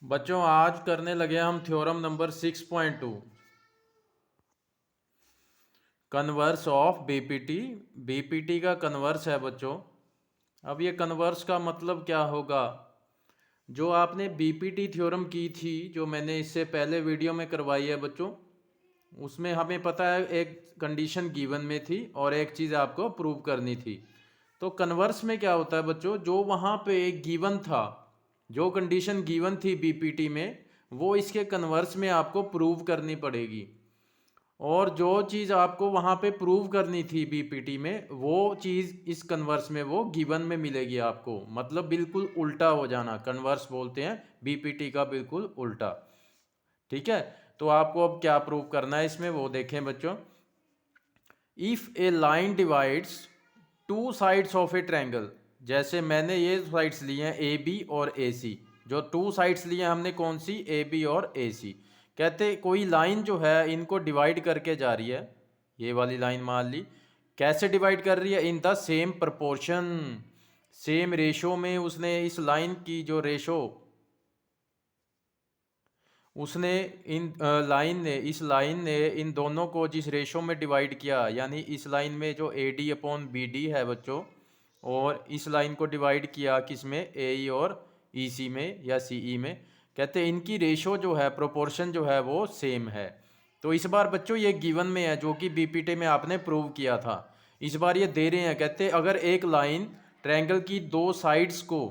बच्चों आज करने लगे हम theorem number 6.2 converse of BPT. BPT का कन्वर्स है बच्चों। अब ये कन्वर्स का मतलब क्या होगा? जो आपने बीपीटी थ्योरम की थी, जो मैंने इससे पहले वीडियो में करवाई है बच्चों, उसमें हमें पता है एक कंडीशन गिवन में थी और एक चीज़ आपको प्रूव करनी थी। तो कन्वर्स में क्या होता है बच्चों, जो वहाँ पे एक गिवन था, जो कंडीशन गिवन थी बीपीटी में, वो इसके कन्वर्स में आपको प्रूव करनी पड़ेगी। और जो चीज़ आपको वहाँ पे प्रूव करनी थी बीपीटी में, वो चीज़ इस कन्वर्स में वो गिवन में मिलेगी आपको। मतलब बिल्कुल उल्टा हो जाना, कन्वर्स बोलते हैं बीपीटी का बिल्कुल उल्टा। ठीक है, तो आपको अब क्या प्रूव करना है इसमें वो देखें बच्चों। If A line divides two sides of A triangle, जैसे मैंने ये साइड्स ली हैं ए बी और ए सी। जो टू साइड्स लिए हैं हमने कौन सी, ए बी और ए सी। कहते कोई लाइन जो है इनको डिवाइड करके जा रही है, ये वाली लाइन मान ली। कैसे डिवाइड कर रही है? In the same proportion, same ratio में उसने इस लाइन की जो रेशो उसने इस लाइन ने इन दोनों को जिस रेशो में डिवाइड किया, यानी इस लाइन में जो A D upon B D है बच्चों, और इस लाइन को डिवाइड किया किस में, ए ई और ई सी में या सी ई में। कहते हैं इनकी रेशो जो है, प्रोपोर्शन जो है वो सेम है। तो इस बार बच्चों ये गिवन में है, जो कि बीपीटी में आपने प्रूव किया था। इस बार ये दे रहे हैं, कहते अगर एक लाइन ट्रायंगल की दो साइड्स को,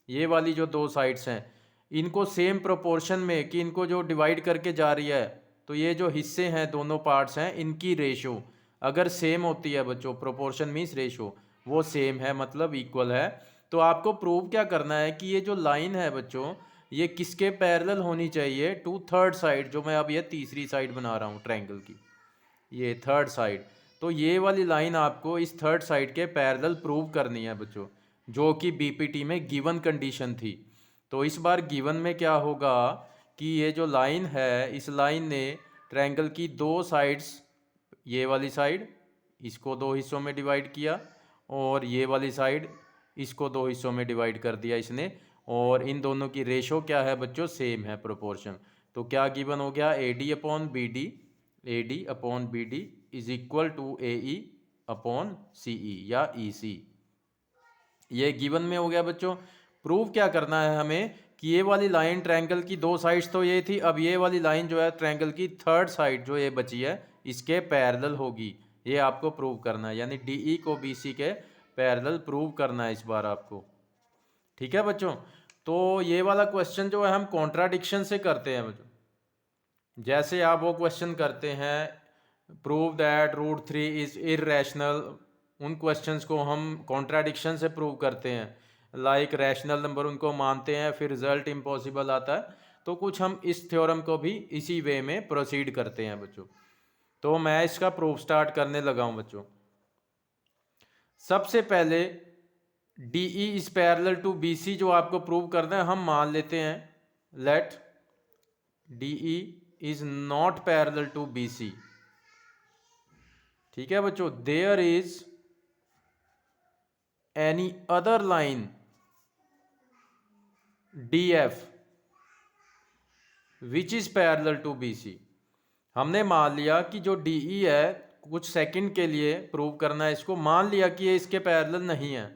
ये वाली जो दो साइड्स हैं, इनको सेम प्रोपोर्शन में, कि इनको जो डिवाइड करके जा रही है, तो ये जो हिस्से हैं दोनों पार्ट्स हैं, इनकी रेशो अगर सेम होती है बच्चों, प्रोपोर्शन मीन्स रेशो, वो सेम है मतलब इक्वल है, तो आपको प्रूव क्या करना है कि ये जो लाइन है बच्चों, ये किसके पैरेलल होनी चाहिए, टू थर्ड साइड। जो मैं अब ये तीसरी साइड बना रहा हूँ ट्रायंगल की, ये थर्ड साइड। तो ये वाली लाइन आपको इस थर्ड साइड के पैरेलल प्रूव करनी है बच्चों, जो कि बीपीटी में गिवन कंडीशन थी। तो इस बार गिवन में क्या होगा कि ये जो लाइन है, इस लाइन ने ट्रायंगल की दो साइड्स, ये वाली साइड इसको दो हिस्सों में डिवाइड किया, और ये वाली साइड इसको दो हिस्सों में डिवाइड कर दिया इसने, और इन दोनों की रेशो क्या है बच्चों, सेम है, प्रोपोर्शन। तो क्या गिवन हो गया, A D upon B D, A D upon B D is equal to A E upon C E या ई सी। ये गिवन में हो गया बच्चों। प्रूव क्या करना है हमें कि ये वाली लाइन ट्रायंगल की दो साइड्स तो ये थी, अब ये वाली लाइन जो है ट्रायंगल की थर्ड साइड जो ये बची है, इसके पैरेलल होगी। ये आपको प्रूव करना है, यानी डीई को बीसी के पैरेलल प्रूव करना है इस बार आपको। ठीक है बच्चों, तो ये वाला क्वेश्चन जो है हम कॉन्ट्राडिक्शन से करते हैं बच्चों। जैसे आप वो क्वेश्चन करते हैं, prove that root three is irrational, उन क्वेश्चंस को हम कॉन्ट्राडिक्शन से प्रूव करते हैं। लाइक रैशनल नंबर उनको मानते हैं, फिर रिजल्ट इम्पॉसिबल आता है। तो कुछ हम इस थ्योरम को भी इसी वे में प्रोसीड करते हैं बच्चों। तो मैं इसका प्रूफ स्टार्ट करने लगा हूं बच्चों। सबसे पहले DE is parallel to BC, जो आपको प्रूव करना है, हम मान लेते हैं let DE is not parallel to BC. ठीक है बच्चों, there is any other line D F which is parallel to BC. हमने मान लिया कि जो डीई है, कुछ सेकंड के लिए प्रूव करना है इसको, मान लिया कि ये इसके पैरेलल नहीं है।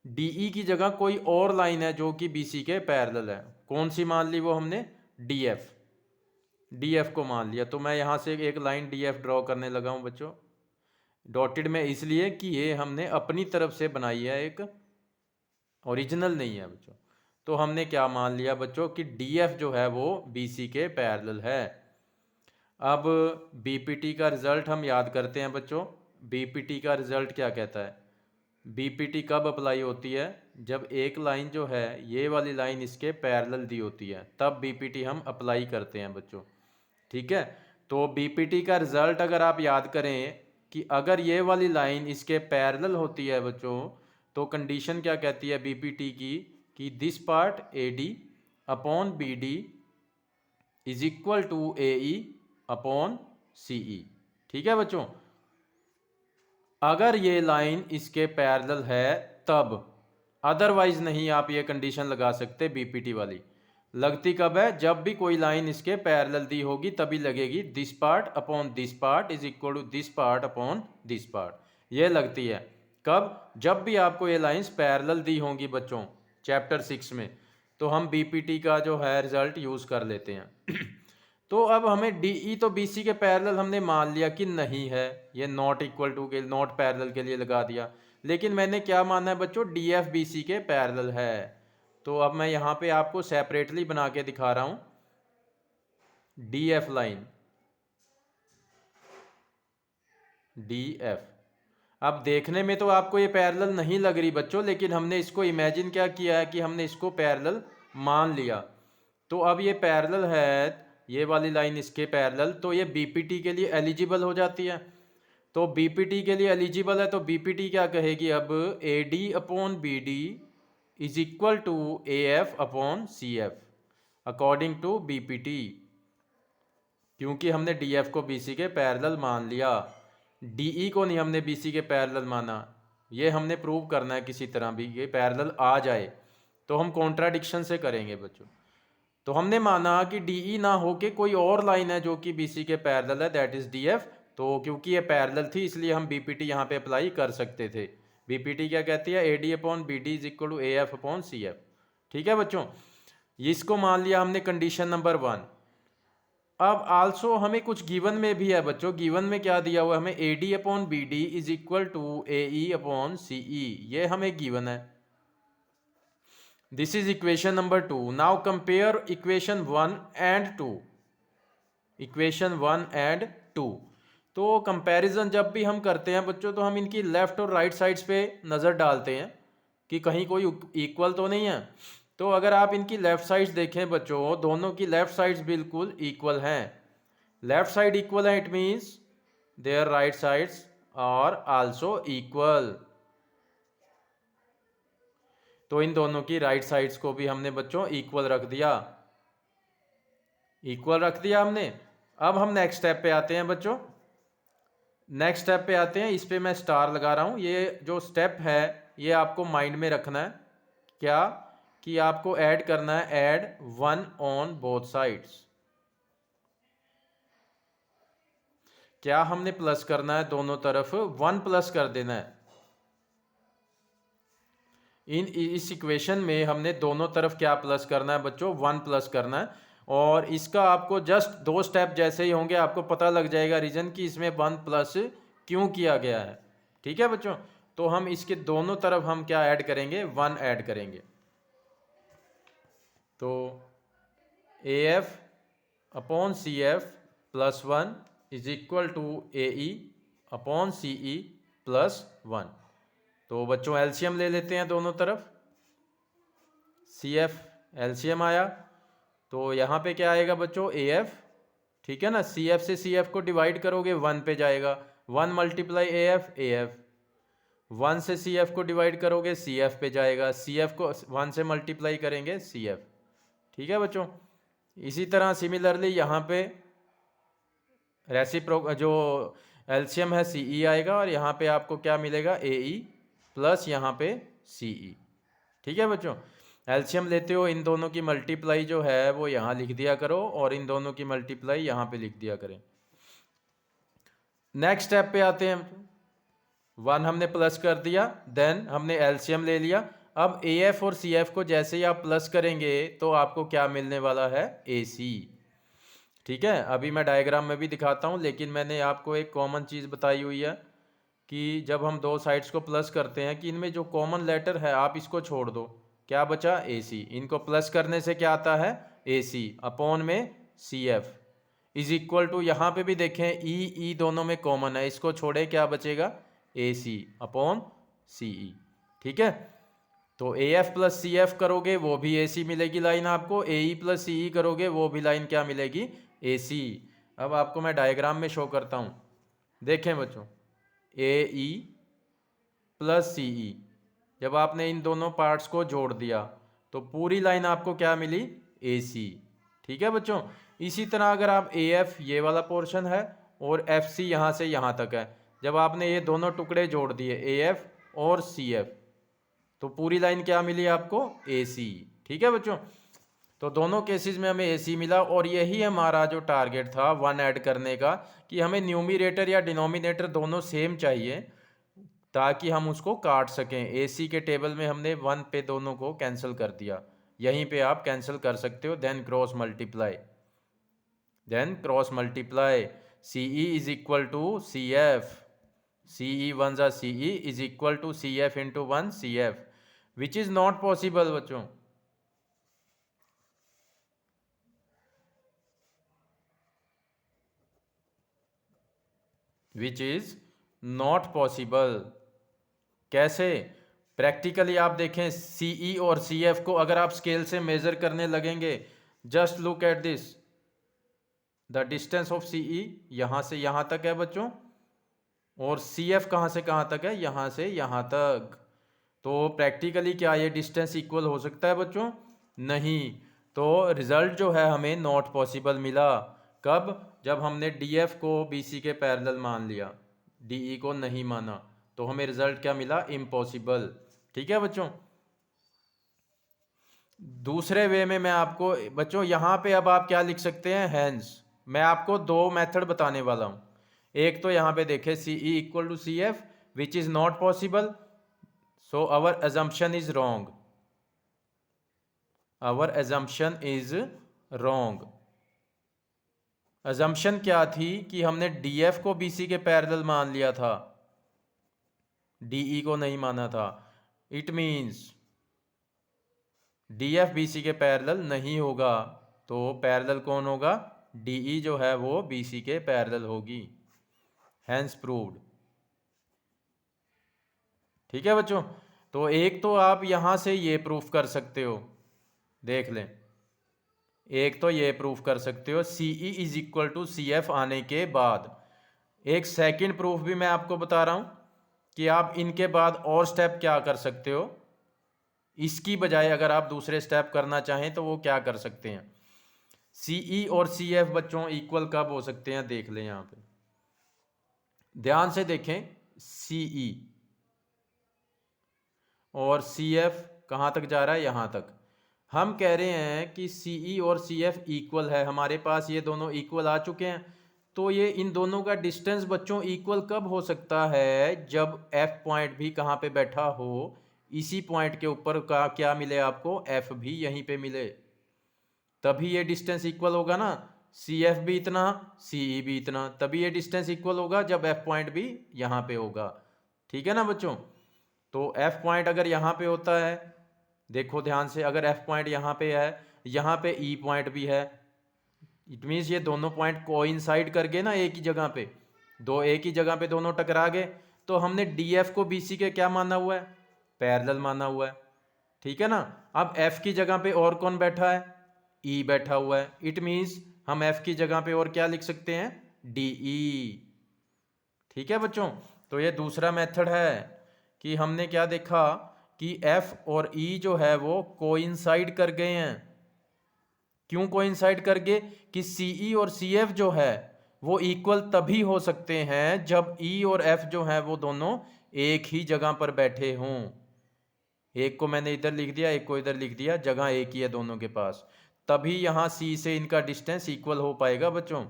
डीई की जगह कोई और लाइन है जो कि बीसी के पैरेलल है। कौन सी मान ली वो हमने, डीएफ। डीएफ को मान लिया, तो मैं यहां से एक लाइन डीएफ ड्रॉ करने लगा हूं बच्चों, डॉटेड में, इसलिए कि ये हमने अपनी तरफ से बनाई है, एक ओरिजिनल नहीं है बच्चों। तो हमने क्या मान लिया बच्चों कि डीएफ जो है वो बीसी के पैरेलल है। अब बीपीटी का रिजल्ट हम याद करते हैं बच्चों। बीपीटी का रिजल्ट क्या कहता है, बीपीटी कब अप्लाई होती है, जब एक लाइन जो है, ये वाली लाइन इसके पैरेलल दी होती है, तब बीपीटी हम अप्लाई करते हैं बच्चों। ठीक है, तो बीपीटी का रिजल्ट अगर आप याद करें कि अगर ये वाली लाइन इसके पैरेलल होती है बच्चों, तो कंडीशन क्या कहती है बीपीटी की, कि this part A D upon B D is equal to A E upon C E. ठीक है बच्चों, अगर ये लाइन इसके पैरेलल है तब, अदरवाइज नहीं आप ये कंडीशन लगा सकते बीपीटी वाली। लगती कब है? जब भी कोई लाइन इसके पैरेलल दी होगी तभी लगेगी। This part upon this part is equal to this part upon this part. ये लगती है कब? जब भी आपको ये लाइंस पैरेलल दी होंगी बच्चों चैप्टर 6 में। तो हम बीपीटी का जो है रिजल्ट यूज कर लेते हैं। तो अब हमें डीई तो बीसी के पैरेलल हमने मान लिया कि नहीं है, ये नॉट इक्वल टू के नॉट पैरेलल के लिए लगा दिया। लेकिन मैंने क्या माना है बच्चों? डीएफ बीसी के पैरेलल है। तो अब मैं यहाँ पे आपको सेपरेटली बना के दिखा रहा हूँ। DF line, DF. अब देखने में तो आपको ये पैरेलल नहीं लग रही बच्चों, लेकिन हमने इसको इमेजिन क्या किया है कि हमने इसको पैरेलल मान लिया। तो अब ये पैरेलल है, ये वाली लाइन इसके पैरेलल, तो ये बीपीटी के लिए एलिजिबल हो जाती है। तो बीपीटी के लिए एलिजिबल है तो बीपीटी क्या कहेगी अब? A D upon B D is equal to A F upon C F according to BPT, क्योंकि हमने डीएफ को बीसी के पैरेलल मान लिया। डीई को नहीं हमने बीसी के पैरेलल माना। ये हमने प्रूव करना है किसी तरह भी ये पैरेलल आ जाए, तो हम कॉन्ट्राडिक्शन से करेंगे बच्चों। तो हमने माना कि डीई ना हो के कोई और लाइन है जो कि बीसी के पैरेलल है, दैट इज डीएफ। तो क्योंकि ये पैरेलल थी इसलिए हम बीपीटी यहाँ पे अप्लाई कर सकते थे। बीपीटी क्या कहती है? A D upon B D is equal to A F upon C F. ठीक है बच्चों, इसको मान लिया हमने कंडीशन नंबर 1। अब आल्सो हमें कुछ गिवन में भी है बच्चों। गिवन में क्या दिया हुआ है हमें? A D upon B D is equal to A E upon C E, ये हमें गिवन है। This is equation number 2। Now compare equation 1 and 2। Equation 1 and 2। तो कंपैरिजन जब भी हम करते हैं बच्चों तो हम इनकी लेफ्ट और राइट साइड्स पे नज़र डालते हैं कि कहीं कोई इक्वल तो नहीं है। तो अगर आप इनकी लेफ्ट साइड्स देखें बच्चों, दोनों की लेफ्ट साइड्स बिल्कुल इक्वल हैं। लेफ्ट साइड इक्वल है, it means their right sides are also equal. तो इन दोनों की राइट साइड्स को भी हमने बच्चों इक्वल रख दिया। इक्वल रख दिया हमने। अब हम नेक्स्ट स्टेप पे आते हैं बच्चों। नेक्स्ट स्टेप पे आते हैं, इस पे मैं स्टार लगा रहा हूँ। ये जो स्टेप है ये आपको माइंड में रखना है। क्या? कि आपको ऐड करना है, ऐड 1 ऑन बोथ साइड्स। क्या हमने प्लस करना है? दोनों तरफ 1 प्लस कर देना है। इस इक्वेशन में हमने दोनों तरफ क्या प्लस करना है बच्चों? 1 प्लस करना है। और इसका आपको जस्ट 2 स्टेप जैसे ही होंगे आपको पता लग जाएगा रीजन कि इसमें 1 प्लस क्यों किया गया है। ठीक है बच्चों, तो हम इसके दोनों तरफ हम क्या ऐड करेंगे? 1 ऐड करेंगे। तो A F upon C F plus 1 is equal to A E upon C E plus 1। तो बच्चों एलसीएम ले लेते हैं दोनों तरफ। सी एफ एलसीएम आया तो यहाँ पे क्या आएगा बच्चों? A F. ठीक है ना, सी एफ से सी एफ को डिवाइड करोगे 1 पे जाएगा। 1 multiply A F, A F. 1 से सी एफ को डिवाइड करोगे सी एफ पे जाएगा। सी एफ को 1 से मल्टीप्लाई करेंगे सी एफ। ठीक है बच्चों, इसी तरह सिमिलरली यहाँ पे रेसिप्रो जो एलसीएम है सी ई आएगा और यहाँ पे आपको क्या मिलेगा? ए ई प्लस यहाँ पे सी ई। ठीक है बच्चों, एलसीएम लेते हो, इन दोनों की मल्टीप्लाई जो है वो यहाँ लिख दिया करो और इन दोनों की मल्टीप्लाई यहाँ पे लिख दिया करें। नेक्स्ट स्टेप पे आते हैं। 1 हमने प्लस कर दिया, देन हमने एलसीएम ले लिया। अब ए एफ और सी एफ को जैसे ही आप प्लस करेंगे तो आपको क्या मिलने वाला है? ए सी। ठीक है, अभी मैं डायग्राम में भी दिखाता हूँ, लेकिन मैंने आपको एक कॉमन चीज़ बताई हुई है कि जब हम दो साइड्स को प्लस करते हैं कि इनमें जो कॉमन लेटर है आप इसको छोड़ दो, क्या बचा? ए सी। इनको प्लस करने से क्या आता है? ए सी अपॉन में C F is equal to, यहाँ पे भी देखें ई दोनों में कॉमन है, इसको छोड़े क्या बचेगा? A C upon C E. ठीक है, तो A F plus C F करोगे वो भी ए सी मिलेगी लाइन आपको। ए ई प्लस सी ई करोगे वो भी लाइन क्या मिलेगी? ए सी। अब आपको मैं डायग्राम में शो करता हूँ, देखें बच्चों। ए ई प्लस सी ई, जब आपने इन दोनों पार्ट्स को जोड़ दिया तो पूरी लाइन आपको क्या मिली? ए सी। ठीक है बच्चों, इसी तरह अगर आप ए एफ ये वाला पोर्शन है और एफ सी यहाँ से यहाँ तक है, जब आपने ये दोनों टुकड़े जोड़ दिए ए एफ और सी एफ तो पूरी लाइन क्या मिली आपको? ए सी। ठीक है बच्चों, तो दोनों केसेस में हमें AC मिला, और यही हमारा जो टारगेट था 1 ऐड करने का, कि हमें न्यूमरेटर या डिनोमिनेटर दोनों सेम चाहिए ताकि हम उसको काट सकें। AC के टेबल में हमने 1 पे दोनों को कैंसिल कर दिया, यहीं पे आप कैंसिल कर सकते हो। Then cross multiply CE is equal to CF, CE 1 जा CE is equal to CF into 1 CF, which is not possible बच्चों, विच इज नॉट पॉसिबल। कैसे? प्रैक्टिकली आप देखें, CE और CF को अगर आप स्केल से मेजर करने लगेंगे, just look at this, the distance of CE यहाँ से यहाँ तक है बच्चों, और CF कहाँ से कहाँ तक है, यहाँ से यहाँ तक। तो प्रैक्टिकली क्या ये डिस्टेंस इक्वल हो सकता है बच्चों? नहीं। तो रिजल्ट जो है हमें नॉट पॉसिबल मिला। कब? जब हमने DF को BC के पैरेलल मान लिया, DE को नहीं माना, तो हमें रिजल्ट क्या मिला? इम्पॉसिबल। ठीक है बच्चों। दूसरे वे में मैं आपको बच्चों यहाँ पे अब आप क्या लिख सकते हैं? हैंस। मैं आपको दो मेथड बताने वाला हूँ। एक तो यहाँ पे देखें CE equal to CF which is not possible, so our assumption is wrong, our assumption is wrong. assumption क्या थी? कि हमने DF को BC के पैरेलल मान लिया था, DE को नहीं माना था। इट मीन्स DF BC के पैरेलल नहीं होगा, तो पैरेलल कौन होगा? DE जो है वो BC के पैरेलल होगी। Hence proved. ठीक है बच्चों। तो एक तो आप यहां से ये प्रूफ कर सकते हो, देख लें, एक तो ये प्रूफ कर सकते हो CE is equal to CF आने के बाद। एक सेकंड प्रूफ भी मैं आपको बता रहा हूं कि आप इनके बाद और स्टेप क्या कर सकते हो। इसकी बजाय अगर आप दूसरे स्टेप करना चाहें तो वो क्या कर सकते हैं। CE और CF बच्चों इक्वल कब हो सकते हैं? देख लें यहां पे, ध्यान से देखें। CE और CF कहाँ तक जा रहा है? यहाँ तक। हम कह रहे हैं कि CE और CF इक्वल है, हमारे पास ये दोनों इक्वल आ चुके हैं। तो ये इन दोनों का डिस्टेंस बच्चों इक्वल कब हो सकता है? जब F पॉइंट भी कहाँ पे बैठा हो, इसी पॉइंट के ऊपर का क्या मिले आपको? F भी यहीं पे मिले, तभी ये डिस्टेंस इक्वल होगा ना। CF भी इतना, CE भी इतना, तभी ये डिस्टेंस इक्वल होगा जब F पॉइंट भी यहाँ पे होगा। ठीक है ना बच्चों। तो F पॉइंट अगर यहाँ पे होता है, देखो ध्यान से, अगर F पॉइंट यहाँ पे है, यहाँ पे E पॉइंट भी है, इट मीन्स ये दोनों पॉइंट कोइंसाइड कर गए ना एक ही जगह पे, दो एक ही जगह पे दोनों टकरा गए। तो हमने DF को BC के क्या माना हुआ है? पैरेलल माना हुआ है। ठीक है ना। अब F की जगह पे और कौन बैठा है? E बैठा हुआ है। इट मीन्स हम F की जगह पे और क्या लिख सकते हैं? DE। ठीक है बच्चों। तो ये दूसरा मेथड है कि हमने क्या देखा कि F और E जो है वो कोइंसाइड कर गए हैं। क्यों कोइंसाइड कर गए? कि CE और CF जो है वो इक्वल तभी हो सकते हैं जब E और F जो है वो दोनों एक ही जगह पर बैठे हों। एक को मैंने इधर लिख दिया, एक को इधर लिख दिया, जगह एक ही है दोनों के पास, तभी यहाँ C से इनका डिस्टेंस इक्वल हो पाएगा बच्चों।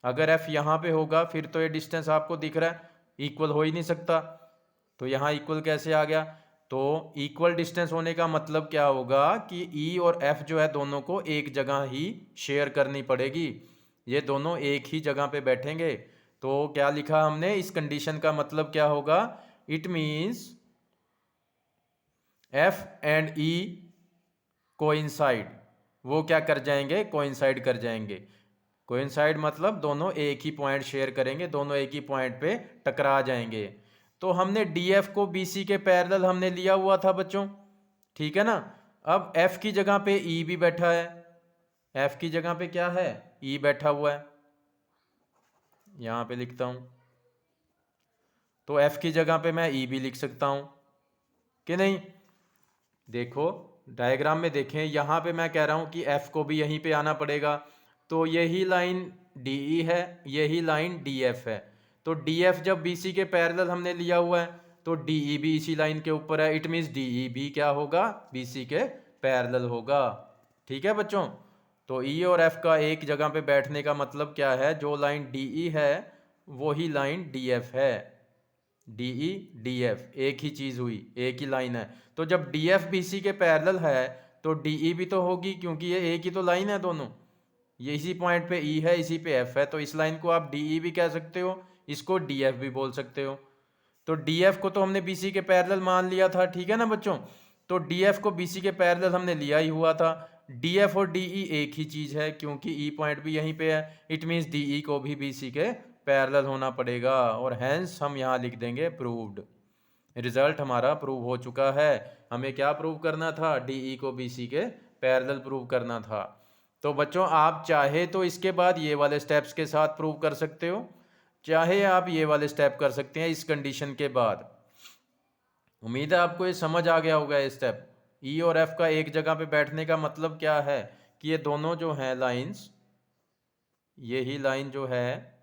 अगर F यहाँ पे होगा फिर तो ये डिस्टेंस आपको दिख रहा है, इक्वल हो ही नहीं सकता। तो यहाँ इक्वल कैसे आ गया? तो इक्वल डिस्टेंस होने का मतलब क्या होगा कि E और F जो है दोनों को एक जगह ही शेयर करनी पड़ेगी, ये दोनों एक ही जगह पे बैठेंगे। तो क्या लिखा हमने? इस कंडीशन का मतलब क्या होगा? It means F and E coincide, वो क्या कर जाएंगे? कोइंसाइड कर जाएंगे। कोइंसाइड मतलब दोनों एक ही पॉइंट शेयर करेंगे, दोनों एक ही पॉइंट पे टकरा जाएंगे। तो हमने DF को BC के पैरेलल हमने लिया हुआ था बच्चों, ठीक है ना। अब F की जगह पे E भी बैठा है, F की जगह पे क्या है? E बैठा हुआ है, यहाँ पे लिखता हूँ। तो F की जगह पे मैं E भी लिख सकता हूँ कि नहीं? देखो डायग्राम में देखें, यहाँ पे मैं कह रहा हूँ कि F को भी यहीं पे आना पड़ेगा। तो यही लाइन DE है, यही लाइन DF है। तो DF जब BC के पैरेलल हमने लिया हुआ है तो DE भी इसी लाइन के ऊपर है। इट मीन्स DE भी क्या होगा? BC के पैरेलल होगा। ठीक है बच्चों। तो ई और एफ का एक जगह पे बैठने का मतलब क्या है, जो लाइन डी ई है वही लाइन डी एफ है। डी ई डी एफ एक ही चीज़ हुई, एक ही लाइन है। तो जब डी एफ बी सी के पैरेलल है तो डी ई भी तो होगी, क्योंकि ये एक ही तो लाइन है दोनों। ये इसी पॉइंट पे ई है, इसी पे एफ है, तो इस लाइन को आप डी ई भी कह सकते हो, इसको डी एफ भी बोल सकते हो। तो डी एफ को तो हमने बी सी के पैरेलल मान लिया था, ठीक है ना बच्चों। तो डी एफ को बी सी के पैरेलल हमने लिया ही हुआ था। डी एफ और डी ई एक ही चीज़ है, क्योंकि ई पॉइंट भी यहीं पे है। इट मीन्स डी ई को भी बी सी के पैरेलल होना पड़ेगा, और हैंस हम यहाँ लिख देंगे प्रूव्ड। रिजल्ट हमारा प्रूव हो चुका है। हमें क्या प्रूव करना था, डी ई को बी सी के पैरेलल प्रूव करना था। तो बच्चों आप चाहे तो इसके बाद ये वाले स्टेप्स के साथ प्रूव कर सकते हो, चाहे आप ये वाले स्टेप कर सकते हैं इस कंडीशन के बाद। उम्मीद है आपको ये समझ आ गया होगा ये स्टेप। ई और एफ का एक जगह पे बैठने का मतलब क्या है, कि ये दोनों जो हैं लाइंस, यही लाइन जो है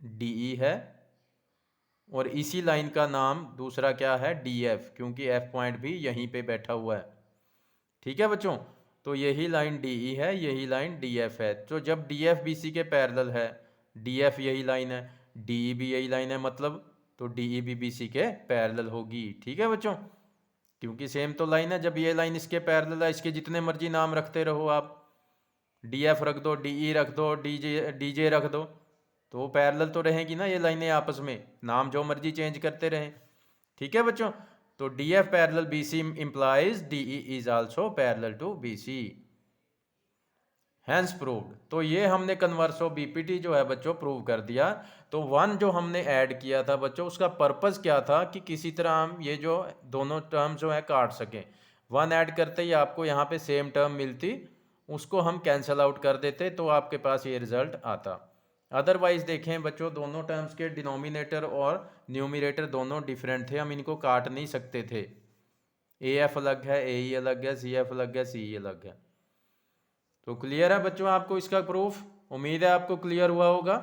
डी ई है, और इसी लाइन का नाम दूसरा क्या है, डी एफ, क्योंकि एफ पॉइंट भी यहीं पे बैठा हुआ है। ठीक है बच्चों। तो यही लाइन डी ई है, यही लाइन डी एफ है। तो जब डी एफ बी सी के पैरेलल है, डी एफ यही लाइन है, डी ई भी यही लाइन है, मतलब तो डी ई भी बी सी के पैरेलल होगी। ठीक है बच्चों, क्योंकि सेम तो लाइन है। जब ये लाइन इसके पैरेलल है, इसके जितने मर्जी नाम रखते रहो आप, डी एफ रख दो, डी ई रख दो, डी जे रख दो, तो पैरेलल तो रहेगी ना ये लाइनें आपस में, नाम जो मर्जी चेंज करते रहें। ठीक है बच्चों। तो D F parallel B C implies D E is also parallel to B C, hence proved. तो ये हमने कन्वर्स ऑफ बीपीटी जो है बच्चों प्रूव कर दिया। तो वन जो हमने ऐड किया था बच्चों, उसका पर्पस क्या था, कि किसी तरह हम ये जो दोनों टर्म जो है काट सकें। वन ऐड करते ही आपको यहाँ पे सेम टर्म मिलती, उसको हम कैंसिल आउट कर देते, तो आपके पास ये रिजल्ट आता। अदरवाइज देखें बच्चों, दोनों टर्म्स के डिनोमिनेटर और न्यूमिनेटर दोनों डिफरेंट थे, हम इनको काट नहीं सकते थे। ए एफ अलग है, ए ई अलग है, सी एफ अलग है, सी ई अलग है। तो क्लियर है बच्चों आपको इसका प्रूफ, उम्मीद है आपको क्लियर हुआ होगा।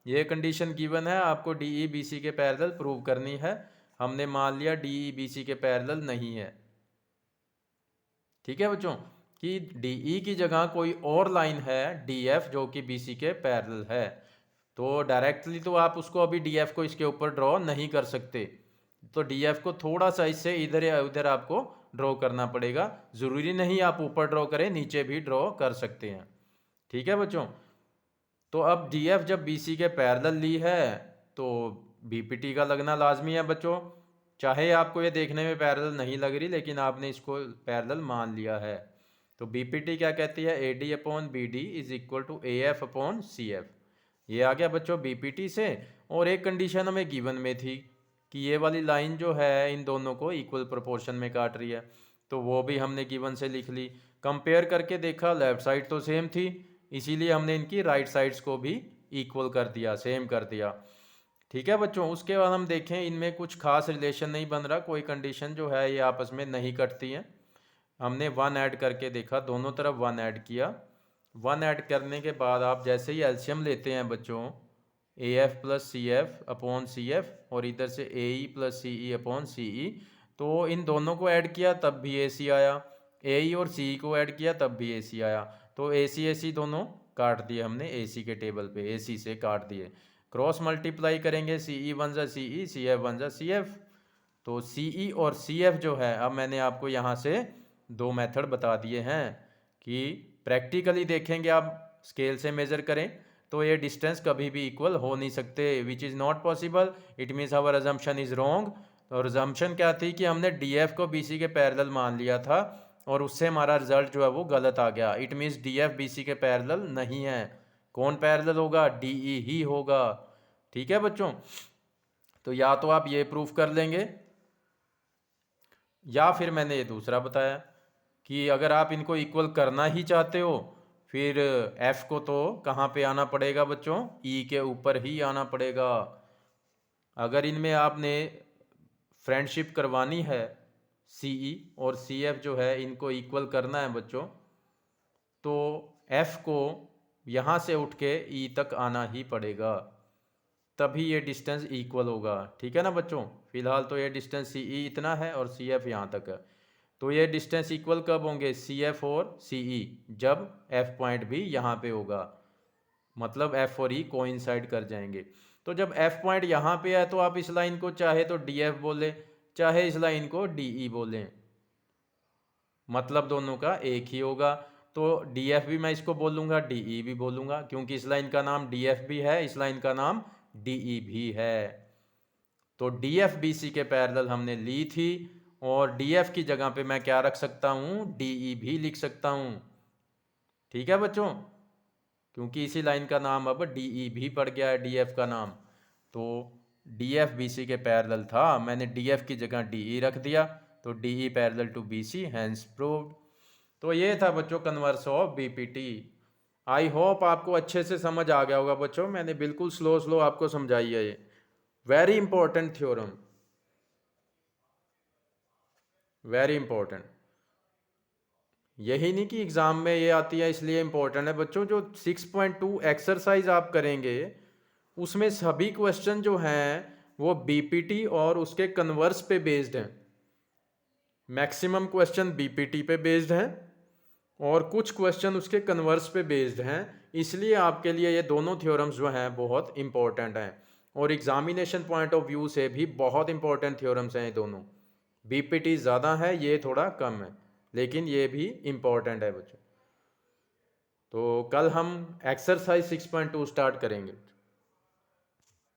ये कंडीशन गिवन है, आपको डी ई बी सी के पैरेलल प्रूव करनी है। हमने मान लिया डी ई बी सी के पैरेलल नहीं है। ठीक है बच्चों, कि डी ई की जगह कोई और लाइन है डी एफ जो कि बी सी के पैरेलल है, तो डायरेक्टली तो आप उसको अभी डी एफ को इसके ऊपर ड्रॉ नहीं कर सकते। तो डी एफ को थोड़ा सा इससे इधर या उधर आपको ड्रॉ करना पड़ेगा। ज़रूरी नहीं आप ऊपर ड्रॉ करें, नीचे भी ड्रॉ कर सकते हैं। ठीक है बच्चों। तो अब डी एफ जब बी सी के पैरेलल ली है, तो बी पी टी का लगना लाजमी है बच्चों। चाहे आपको ये देखने में पैरेलल नहीं लग रही, लेकिन आपने इसको पैरेलल मान लिया है। तो बी पी टी क्या कहती है, A D upon B D is equal to A F upon C F. ये आ गया बच्चों बी पी टी से। और एक कंडीशन हमें गिवन में थी कि ये वाली लाइन जो है इन दोनों को इक्वल प्रोपोर्शन में काट रही है, तो वो भी हमने गिवन से लिख ली। कंपेयर करके देखा, लेफ्ट साइड तो सेम थी, इसीलिए हमने इनकी राइट साइड्स को भी इक्वल कर दिया, सेम कर दिया। ठीक है बच्चों। उसके बाद हम देखें इनमें कुछ खास रिलेशन नहीं बन रहा, कोई कंडीशन जो है ये आपस में नहीं कटती हैं। हमने वन ऐड करके देखा, दोनों तरफ वन ऐड किया। वन ऐड करने के बाद आप जैसे ही एलसीएम लेते हैं बच्चों, A F plus C F upon C F, और इधर से ए ई प्लस सी ई अपॉन सी ई, तो इन दोनों को ऐड किया तब भी ए सी आया, ए ई और सी ई को ऐड किया तब भी ए सी आया। तो ए सी दोनों काट दिए हमने ए सी के टेबल पे, ए सी से काट दिए। क्रॉस मल्टीप्लाई करेंगे, सी ई वन जा सी ई, सी एफ वन जा सी एफ। तो सी ई और सी एफ जो है, अब मैंने आपको यहाँ से दो मेथड बता दिए हैं कि प्रैक्टिकली देखेंगे आप, स्केल से मेज़र करें तो ये डिस्टेंस कभी भी इक्वल हो नहीं सकते, which is not possible. It means our assumption is wrong. और अजम्पशन क्या थी कि हमने डी एफ को बी सी के पैरेलल मान लिया था, और उससे हमारा रिजल्ट जो है वो गलत आ गया। It means D F B C के पैरेलल नहीं है। कौन पैरेलल होगा, डी ई ही होगा। ठीक है बच्चों। तो या तो आप ये प्रूफ कर लेंगे, या फिर मैंने ये दूसरा बताया कि अगर आप इनको इक्वल करना ही चाहते हो, फिर एफ को तो कहाँ पे आना पड़ेगा बच्चों, ई के ऊपर ही आना पड़ेगा। अगर इनमें आपने फ्रेंडशिप करवानी है, सी ई और सी एफ जो है इनको इक्वल करना है बच्चों, तो एफ को यहाँ से उठ के ई तक आना ही पड़ेगा, तभी ये डिस्टेंस इक्वल होगा। ठीक है ना बच्चों। फिलहाल तो ये डिस्टेंस सी ई इतना है और सी एफ यहाँ तक है। तो ये डिस्टेंस इक्वल कब होंगे, CF और CE, जब F पॉइंट भी यहाँ पे होगा, मतलब F और E कोइंसाइड कर जाएंगे। तो जब F पॉइंट यहाँ पे है तो आप इस लाइन को चाहे तो DF बोलें, चाहे इस लाइन को DE बोलें, मतलब दोनों का एक ही होगा। तो DF भी मैं इसको बोलूँगा, DE भी बोलूँगा, क्योंकि इस लाइन का नाम DF भी है, इस लाइन का नाम DE भी है। तो DF BC के पैरेलल हमने ली थी, और DF की जगह पे मैं क्या रख सकता हूँ, DE भी लिख सकता हूँ। ठीक है बच्चों, क्योंकि इसी लाइन का नाम अब DE भी पड़ गया है, DF का नाम। तो DF BC के पैरेलल था, मैंने DF की जगह DE रख दिया, तो DE parallel to BC, hence proved. तो ये था बच्चों converse of BPT। I hope आपको अच्छे से समझ आ गया होगा बच्चों, मैंने बिल्कुल स्लो स्लो आपको समझाई है। ये very important theorem, very important. यही नहीं कि एग्जाम में ये आती है इसलिए इंपॉर्टेंट है बच्चों। जो 6.2 एक्सरसाइज आप करेंगे उसमें सभी क्वेश्चन जो हैं वो BPT और उसके कन्वर्स पे बेस्ड हैं। मैक्सिमम क्वेश्चन BPT पे बेस्ड हैं और कुछ क्वेश्चन उसके कन्वर्स पे बेस्ड हैं, इसलिए आपके लिए ये दोनों थ्योरम्स जो हैं बहुत इंपॉर्टेंट हैं, और एग्जामिनेशन पॉइंट ऑफ व्यू से भी बहुत इंपॉर्टेंट थ्योरम्स हैं ये दोनों। BPT ज़्यादा है, ये थोड़ा कम है, लेकिन ये भी इम्पॉर्टेंट है बच्चों। तो कल हम एक्सरसाइज 6.2 स्टार्ट करेंगे।